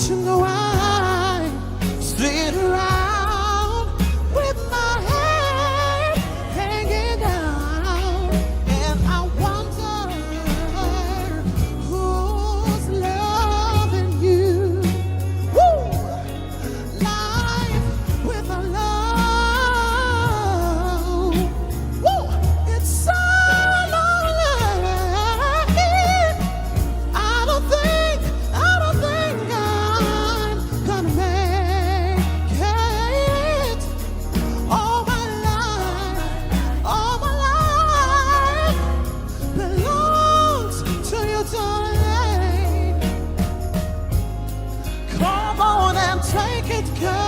you know I sit around with my head hanging down, and I wonder who's loving you. Woo! Life with a love. Woo! It's so lonely. I don't think I'm gonna make it. All my life belongs to you, darling. Come on and take it, girl.